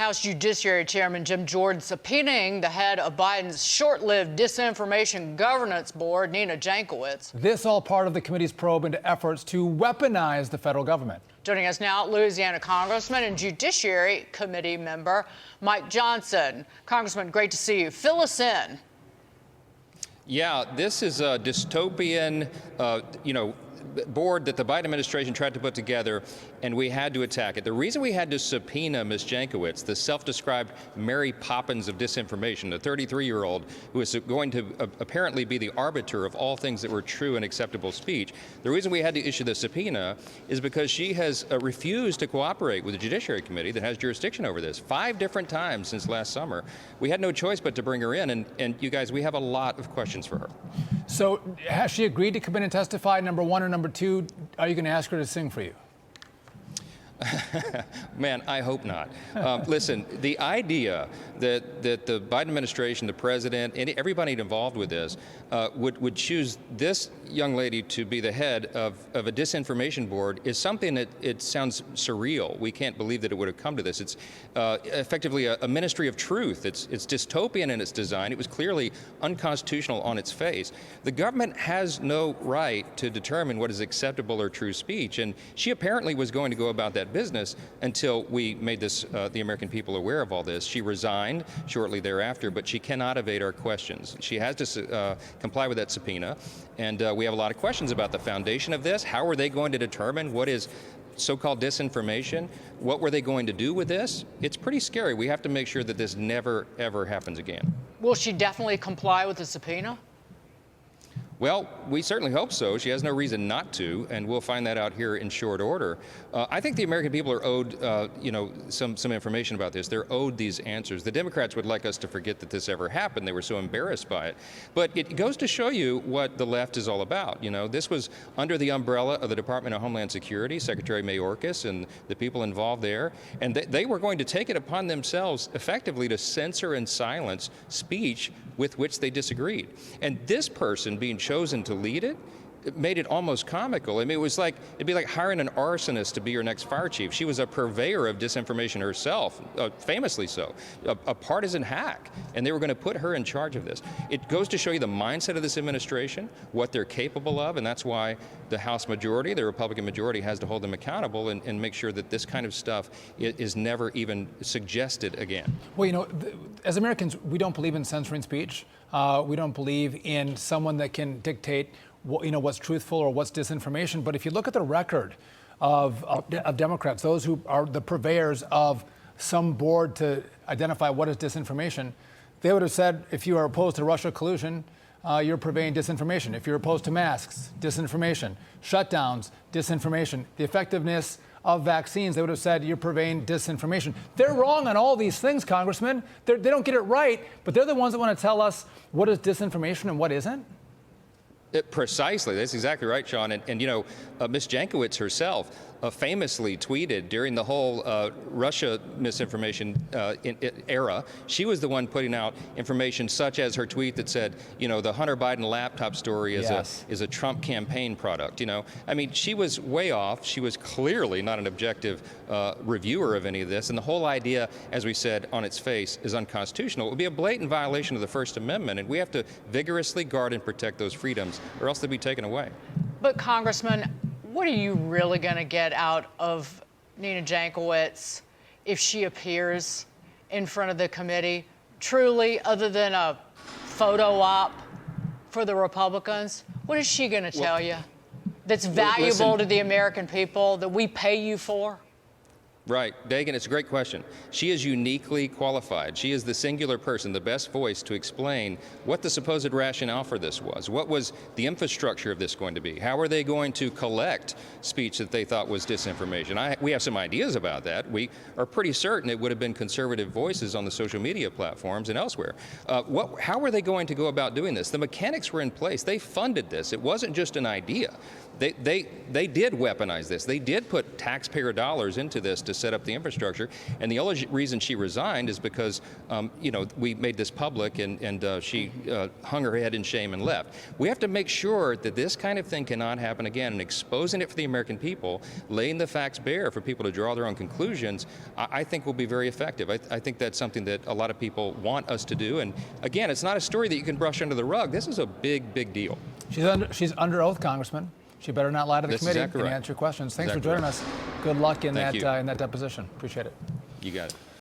House Judiciary Chairman Jim Jordan subpoenaing the head of Biden's short-lived Disinformation Governance Board, Nina Jankowicz. This all part of the committee's probe into efforts to weaponize the federal government. Joining us now, Louisiana Congressman and Judiciary Committee member Mike Johnson. Congressman, great to see you. Fill us in. Yeah, this is a dystopian, board that the Biden administration tried to put together, and we had to attack it. The reason we had to subpoena Ms. Jankowicz, the self-described Mary Poppins of disinformation, the 33-year-old who is going to apparently be the arbiter of all things that were true and acceptable speech, the reason we had to issue the subpoena is because she has refused to cooperate with the Judiciary Committee that has jurisdiction over this 5 different times since last summer. We had no choice but to bring her in, and you guys, we have a lot of questions for her. So has she agreed to come in and testify, number one, or number two, are you going to ask her to sing for you? Man, I hope not. Listen, the idea that the Biden administration, the president, and everybody involved with this would choose this young lady to be the head of a disinformation board is something that it sounds surreal. We can't believe that it would have come to this. It's effectively a ministry of truth. It's dystopian in its design. It was clearly unconstitutional on its face. The government has no right to determine what is acceptable or true speech, and she apparently was going to go about that business until we made this, the American people aware of all this. She resigned shortly thereafter, but she cannot evade our questions. She has to comply with that subpoena, and we have a lot of questions about the foundation of this. How are they going to determine what is so-called disinformation? What were they going to do with this? It's pretty scary. We have to make sure that this never, ever happens again. Will she definitely comply with the subpoena? Well, we certainly hope so. She has no reason not to, and we'll find that out here in short order. I think the American people are owed, some information about this. They're owed these answers. The Democrats would like us to forget that this ever happened. They were so embarrassed by it. But it goes to show you what the left is all about. You know, this was under the umbrella of the Department of Homeland Security, Secretary Mayorkas and the people involved there, and they were going to take it upon themselves effectively to censor and silence speech with which they disagreed. And this person being chosen to lead it made it almost comical. I mean, it'd be like hiring an arsonist to be your next fire chief. She was a purveyor of disinformation herself, famously so, a partisan hack, and they were going to put her in charge of this. It goes to show you the mindset of this administration, what they're capable of, and that's why the House majority, the Republican majority, has to hold them accountable and make sure that this kind of stuff is never even suggested again. Well, as Americans, we don't believe in censoring speech. We don't believe in someone that can dictate what's truthful or what's disinformation. But if you look at the record of Democrats, those who are the purveyors of some board to identify what is disinformation, they would have said, if you are opposed to Russia collusion, you're purveying disinformation. If you're opposed to masks, disinformation. Shutdowns, disinformation. The effectiveness of vaccines, they would have said you're purveying disinformation. They're wrong on all these things, Congressman. They don't get it right, but they're the ones that want to tell us what is disinformation and what isn't. Precisely. That's exactly right, Sean. And Ms. Jankowicz herself famously tweeted during the whole Russia misinformation era. She was the one putting out information such as her tweet that said, the Hunter Biden laptop story is a Trump campaign product. I mean, she was way off. She was clearly not an objective reviewer of any of this. And the whole idea, as we said, on its face is unconstitutional. It would be a blatant violation of the First Amendment. And we have to vigorously guard and protect those freedoms, or else they'll be taken away. But Congressman, what are you really going to get out of Nina Jankowicz if she appears in front of the committee, truly, other than a photo op for the Republicans? What is she going to tell you that's valuable to the American people that we pay you for? Right. Dagan, it's a great question. She is uniquely qualified. She is the singular person, the best voice to explain what the supposed rationale for this was. What was the infrastructure of this going to be? How are they going to collect speech that they thought was disinformation? We have some ideas about that. We are pretty certain it would have been conservative voices on the social media platforms and elsewhere. How were they going to go about doing this? The mechanics were in place. They funded this. It wasn't just an idea. They did weaponize this. They did put taxpayer dollars into this to set up the infrastructure. And the only reason she resigned is because, we made this public and she hung her head in shame and left. We have to make sure that this kind of thing cannot happen again, and exposing it for the American people, laying the facts bare for people to draw their own conclusions, I think will be very effective. I think that's something that a lot of people want us to do. And again, it's not a story that you can brush under the rug. This is a big, big deal. She's under oath, Congressman. She better not lie to the That's committee exactly and right. answer your questions. Thanks Exactly for joining right. us. Good luck in Thank you. that deposition. Appreciate it. You got it.